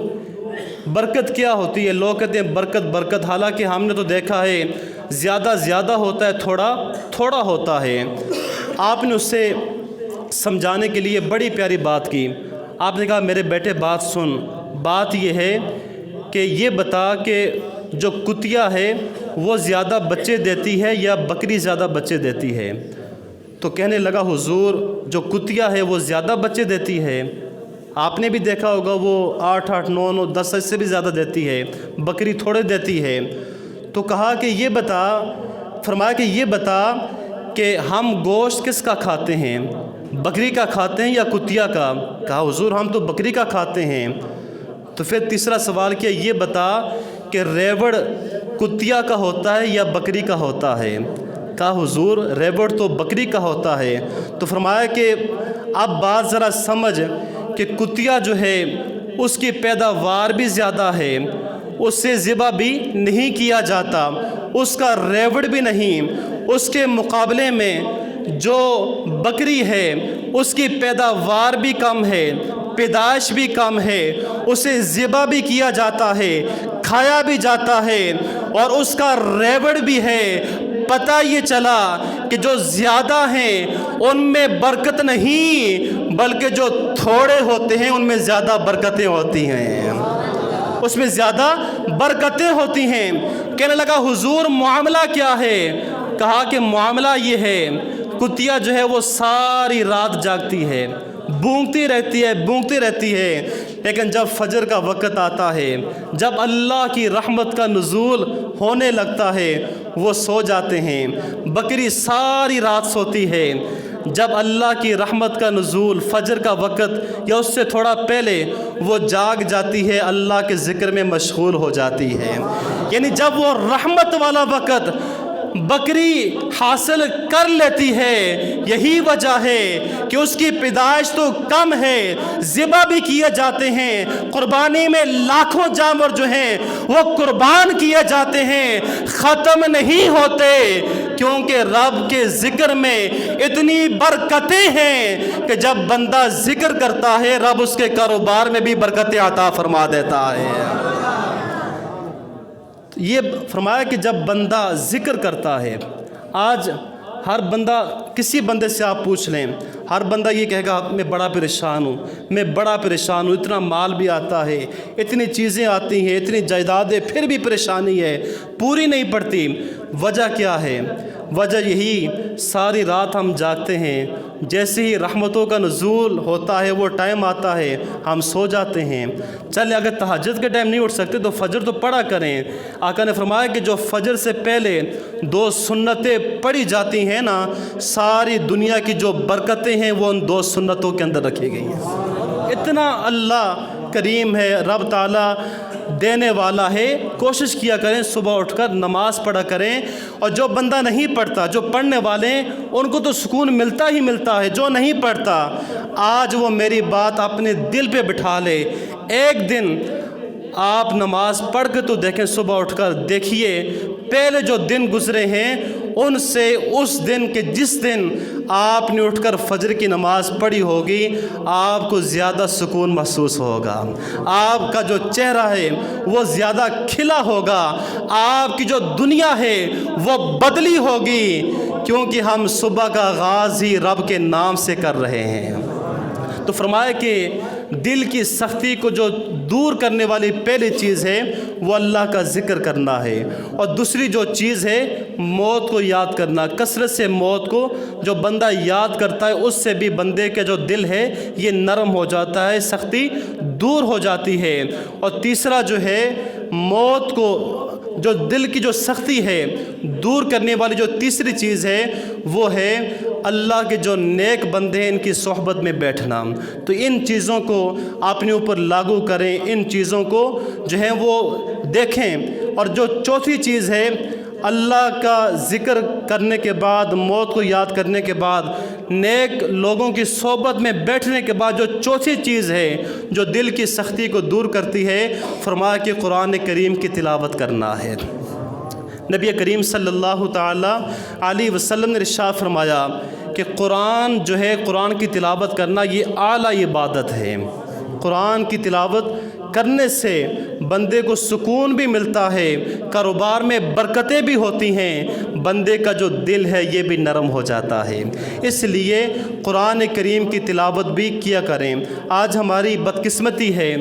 برکت کیا ہوتی ہے؟ لوگ کہتے ہیں برکت برکت، حالانکہ ہم نے تو دیکھا ہے زیادہ زیادہ ہوتا ہے، تھوڑا تھوڑا ہوتا ہے۔ آپ نے اس سے سمجھانے کے لیے بڑی پیاری بات کی۔ آپ نے کہا میرے بیٹے بات سن، بات یہ ہے کہ یہ بتا کہ جو کتیا ہے وہ زیادہ بچے دیتی ہے یا بکری زیادہ بچے دیتی ہے؟ تو کہنے لگا حضور جو کتیا ہے وہ زیادہ بچے دیتی ہے، آپ نے بھی دیکھا ہوگا وہ 8 8 9 9 10 سے بھی زیادہ دیتی ہے، بکری تھوڑے دیتی ہے۔ تو کہا کہ یہ بتا، فرمایا کہ یہ بتا کہ ہم گوشت کس کا کھاتے ہیں، بکری کا کھاتے ہیں یا کتیا کا؟ کہا حضور ہم تو بکری کا کھاتے ہیں۔ تو پھر تیسرا سوال کیا، یہ بتا کہ ریوڑ کتیا کا ہوتا ہے یا بکری کا ہوتا ہے؟ کہا حضور ریوڑ تو بکری کا ہوتا ہے۔ تو فرمایا کہ اب بات ذرا سمجھ کہ کتیا جو ہے اس کی پیداوار بھی زیادہ ہے، اس سے ذبح بھی نہیں کیا جاتا، اس کا ریوڑ بھی نہیں، اس کے مقابلے میں جو بکری ہے اس کی پیداوار بھی کم ہے، پیدائش بھی کم ہے، اسے ذبح بھی کیا جاتا ہے، کھایا بھی جاتا ہے، اور اس کا ریوڑ بھی ہے۔ پتہ یہ چلا کہ جو زیادہ ہیں ان میں برکت نہیں، بلکہ جو تھوڑے ہوتے ہیں ان میں زیادہ برکتیں ہوتی ہیں، اس میں زیادہ برکتیں ہوتی ہیں۔ کہنے لگا حضور معاملہ کیا ہے؟ کہا کہ معاملہ یہ ہے، کتیا جو ہے وہ ساری رات جاگتی ہے، بونگتی رہتی ہے، لیکن جب فجر کا وقت آتا ہے، جب اللہ کی رحمت کا نزول ہونے لگتا ہے وہ سو جاتے ہیں۔ بکری ساری رات سوتی ہے، جب اللہ کی رحمت کا نزول فجر کا وقت یا اس سے تھوڑا پہلے وہ جاگ جاتی ہے، اللہ کے ذکر میں مشغول ہو جاتی ہے۔ یعنی جب وہ رحمت والا وقت بکری حاصل کر لیتی ہے، یہی وجہ ہے کہ اس کی پیدائش تو کم ہے، ذبح بھی کیے جاتے ہیں، قربانی میں لاکھوں جانور جو ہیں وہ قربان کیے جاتے ہیں، ختم نہیں ہوتے، کیونکہ رب کے ذکر میں اتنی برکتیں ہیں کہ جب بندہ ذکر کرتا ہے رب اس کے کاروبار میں بھی برکتیں عطا فرما دیتا ہے۔ یہ فرمایا کہ جب بندہ ذکر کرتا ہے، آج ہر بندہ، کسی بندے سے آپ پوچھ لیں، ہر بندہ یہ کہے گا میں بڑا پریشان ہوں، اتنا مال بھی آتا ہے، اتنی چیزیں آتی ہیں، اتنی جائیدادیں، پھر بھی پریشانی ہے، پوری نہیں پڑتی۔ وجہ کیا ہے؟ وجہ یہی ساری رات ہم جاگتے ہیں، جیسے ہی رحمتوں کا نزول ہوتا ہے وہ ٹائم آتا ہے ہم سو جاتے ہیں۔ چلے اگر تہجد کے ٹائم نہیں اٹھ سکتے تو فجر تو پڑھا کریں۔ آقا نے فرمایا کہ جو فجر سے پہلے 2 سنتیں پڑھی جاتی ہیں نا، ساری دنیا کی جو برکتیں ہیں وہ ان 2 سنتوں کے اندر رکھی گئی ہیں۔ اتنا اللہ کریم ہے، رب تعالیٰ دینے والا ہے۔ کوشش کیا کریں صبح اٹھ کر نماز پڑھا کریں، اور جو بندہ نہیں پڑھتا، جو پڑھنے والے ہیں ان کو تو سکون ملتا ہی ملتا ہے، جو نہیں پڑھتا آج وہ میری بات اپنے دل پہ بٹھا لے، ایک دن آپ نماز پڑھ کے تو دیکھیں، صبح اٹھ کر دیکھیے پہلے جو دن گزرے ہیں ان سے اس دن کے جس دن آپ نے اٹھ کر فجر کی نماز پڑھی ہوگی آپ کو زیادہ سکون محسوس ہوگا، آپ کا جو چہرہ ہے وہ زیادہ کھلا ہوگا، آپ کی جو دنیا ہے وہ بدلی ہوگی، کیونکہ ہم صبح کا آغاز ہی رب کے نام سے کر رہے ہیں۔ تو فرمایا کہ دل کی سختی کو جو دور کرنے والی پہلی چیز ہے وہ اللہ کا ذکر کرنا ہے، اور دوسری جو چیز ہے موت کو یاد کرنا۔ کثرت سے موت کو جو بندہ یاد کرتا ہے اس سے بھی بندے کا جو دل ہے یہ نرم ہو جاتا ہے، سختی دور ہو جاتی ہے۔ اور تیسرا جو ہے موت کو جو دل کی جو سختی ہے دور کرنے والی جو تیسری چیز ہے وہ ہے اللہ کے جو نیک بندے ہیں ان کی صحبت میں بیٹھنا۔ تو ان چیزوں کو اپنے اوپر لاگو کریں، ان چیزوں کو جو ہے وہ دیکھیں۔ اور جو چوتھی چیز ہے اللہ کا ذکر کرنے کے بعد، موت کو یاد کرنے کے بعد، نیک لوگوں کی صحبت میں بیٹھنے کے بعد جو چوتھی چیز ہے جو دل کی سختی کو دور کرتی ہے، فرمایا کہ قرآن کریم کی تلاوت کرنا ہے۔ نبی کریم صلی اللہ تعالیٰ علیہ وسلم نے ارشاد فرمایا کہ قرآن جو ہے، قرآن کی تلاوت کرنا یہ اعلیٰ عبادت ہے۔ قرآن کی تلاوت کرنے سے بندے کو سکون بھی ملتا ہے، کاروبار میں برکتیں بھی ہوتی ہیں، بندے کا جو دل ہے یہ بھی نرم ہو جاتا ہے۔ اس لیے قرآن کریم کی تلاوت بھی کیا کریں۔ آج ہماری بدقسمتی ہے،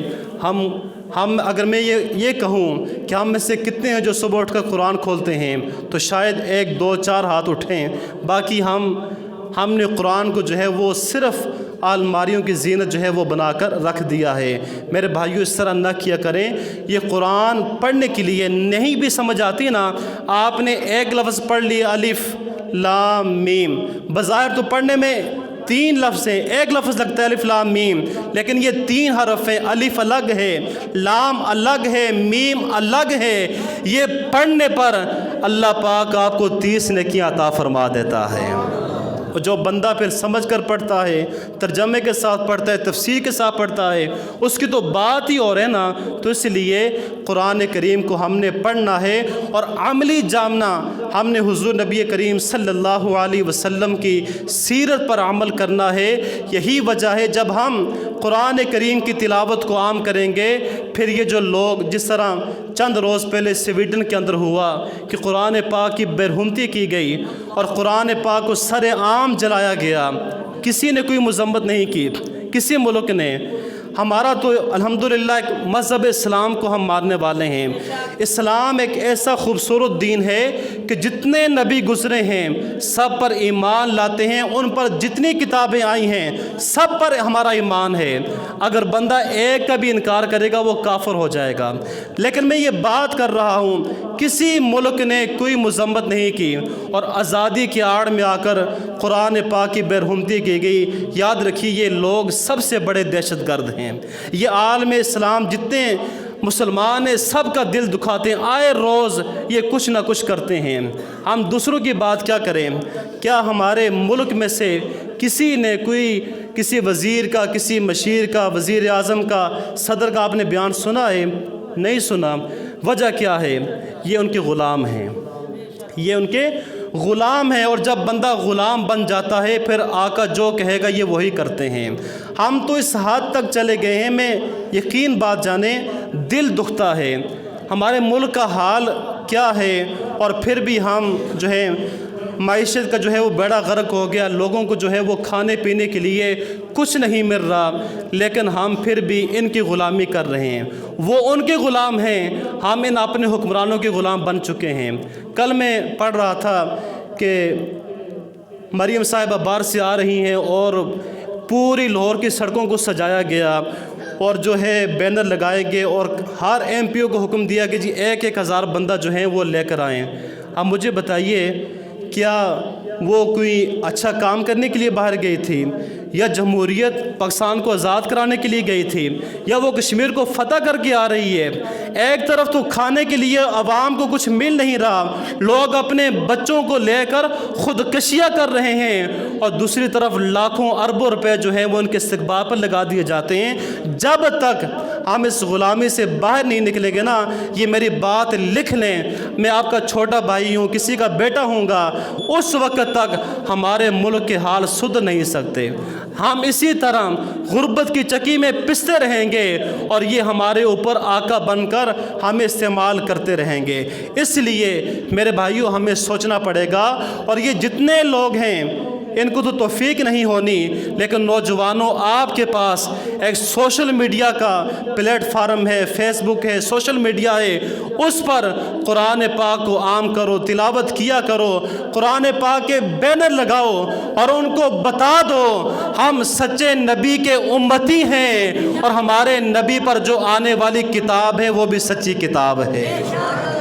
ہم اگر میں یہ کہوں کہ ہم میں سے کتنے ہیں جو صبح اٹھ کر قرآن کھولتے ہیں تو شاید 1 2 4 ہاتھ اٹھیں، باقی ہم نے قرآن کو جو ہے وہ صرف الماریوں کی زینت جو ہے وہ بنا کر رکھ دیا ہے۔ میرے بھائیو اس طرح نہ کیا کریں۔ یہ قرآن پڑھنے کے لیے نہیں بھی سمجھ آتی نا، آپ نے ایک لفظ پڑھ لیا الف لام میم، بظاہر تو پڑھنے میں 3 لفظ ہیں، ایک لفظ لگتا ہے الف لام میم، لیکن یہ 3 حرف ہیں، الف الگ ہے، لام الگ ہے، میم الگ ہے۔ یہ پڑھنے پر اللہ پاک آپ کو 30 نیکیاں عطا فرما دیتا ہے۔ اور جو بندہ پھر سمجھ کر پڑھتا ہے، ترجمے کے ساتھ پڑھتا ہے، تفسیر کے ساتھ پڑھتا ہے، اس کی تو بات ہی اور ہے نا۔ تو اس لیے قرآن کریم کو ہم نے پڑھنا ہے اور عملی جاننا۔ ہم نے حضور نبی کریم صلی اللہ علیہ وسلم کی سیرت پر عمل کرنا ہے۔ یہی وجہ ہے جب ہم قرآن کریم کی تلاوت کو عام کریں گے، پھر یہ جو لوگ جس طرح چند روز پہلے سویڈن کے اندر ہوا کہ قرآن پاک کی برہمتی کی گئی اور قرآن پاک کو سر عام جلایا گیا، کسی نے کوئی مذمت نہیں کی، کسی ملک نے۔ ہمارا تو الحمدللہ ایک مذہب اسلام کو ہم ماننے والے ہیں۔ اسلام ایک ایسا خوبصورت دین ہے کہ جتنے نبی گزرے ہیں سب پر ایمان لاتے ہیں، ان پر جتنی کتابیں آئی ہیں سب پر ہمارا ایمان ہے۔ اگر بندہ ایک کا بھی انکار کرے گا وہ کافر ہو جائے گا۔ لیکن میں یہ بات کر رہا ہوں کسی ملک نے کوئی مذمت نہیں کی اور آزادی کی آڑ میں آ کر قرآن پاک کی برہمتی کی گئی۔ یاد رکھیے یہ لوگ سب سے بڑے دہشت گرد ہیں۔ یہ عالم اسلام جتنے مسلمان ہیں سب کا دل دکھاتے ہیں، آئے روز یہ کچھ نہ کچھ کرتے ہیں۔ ہم دوسروں کی بات کیا کریں؟ کیا ہمارے ملک میں سے کسی نے کسی وزیر کا، کسی مشیر کا، وزیر اعظم کا، صدر کا آپ نے بیان سنا ہے؟ نہیں سنا۔ وجہ کیا ہے؟ یہ ان کے غلام ہیں، یہ ان کے غلام ہیں۔ اور جب بندہ غلام بن جاتا ہے پھر آقا جو کہے گا یہ وہی کرتے ہیں۔ ہم تو اس حد تک چلے گئے ہیں، میں یقین بات جانیں دل دکھتا ہے ہمارے ملک کا حال کیا ہے، اور پھر بھی ہم جو ہے معیشت کا جو ہے وہ بیڑا غرق ہو گیا، لوگوں کو جو ہے وہ کھانے پینے کے لیے کچھ نہیں مل رہا، لیکن ہم پھر بھی ان کی غلامی کر رہے ہیں۔ وہ ان کے غلام ہیں، ہم ان اپنے حکمرانوں کے غلام بن چکے ہیں۔ کل میں پڑھ رہا تھا کہ مریم صاحبہ باہر سے آ رہی ہیں اور پوری لاہور کی سڑکوں کو سجایا گیا اور جو ہے بینر لگائے گئے اور ہر ایم پی او کو حکم دیا کہ جی 1,000 بندہ جو ہیں وہ لے کر آئیں۔ اب مجھے بتائیے کیا وہ کوئی اچھا کام کرنے کے لیے باہر گئی تھی، یا جمہوریت پاکستان کو آزاد کرانے کے لیے گئی تھی، یا وہ کشمیر کو فتح کر کے آ رہی ہے؟ ایک طرف تو کھانے کے لیے عوام کو کچھ مل نہیں رہا، لوگ اپنے بچوں کو لے کر خودکشیاں کر رہے ہیں، اور دوسری طرف لاکھوں اربوں روپے جو ہیں وہ ان کے استقبال پر لگا دیے جاتے ہیں۔ جب تک ہم اس غلامی سے باہر نہیں نکلیں گے نا، یہ میری بات لکھ لیں، میں آپ کا چھوٹا بھائی ہوں، کسی کا بیٹا ہوں گا، اس وقت تک ہمارے ملک کے حال سدھر نہیں سکتے۔ ہم اسی طرح غربت کی چکی میں پستے رہیں گے اور یہ ہمارے اوپر آقا بن کر ہمیں استعمال کرتے رہیں گے۔ اس لیے میرے بھائیوں ہمیں سوچنا پڑے گا، اور یہ جتنے لوگ ہیں ان کو تو توفیق نہیں ہونی، لیکن نوجوانوں آپ کے پاس ایک سوشل میڈیا کا پلیٹ فارم ہے، فیس بک ہے، سوشل میڈیا ہے، اس پر قرآن پاک کو عام کرو، تلاوت کیا کرو، قرآن پاک کے بینر لگاؤ اور ان کو بتا دو ہم سچے نبی کے امتی ہیں، اور ہمارے نبی پر جو آنے والی کتاب ہے وہ بھی سچی کتاب ہے۔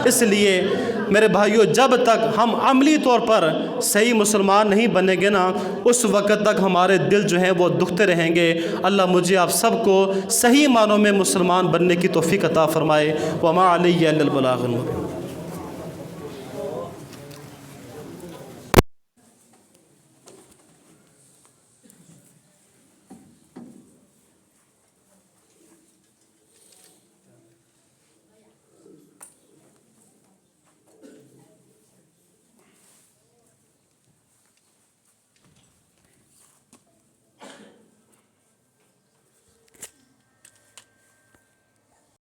اس لیے میرے بھائیوں جب تک ہم عملی طور پر صحیح مسلمان نہیں بنیں گے نا، اس وقت تک ہمارے دل جو ہیں وہ دکھتے رہیں گے۔ اللہ مجھے آپ سب کو صحیح معنوں میں مسلمان بننے کی توفیق عطا فرمائے۔ وما علیہ الا البلاغ المبین۔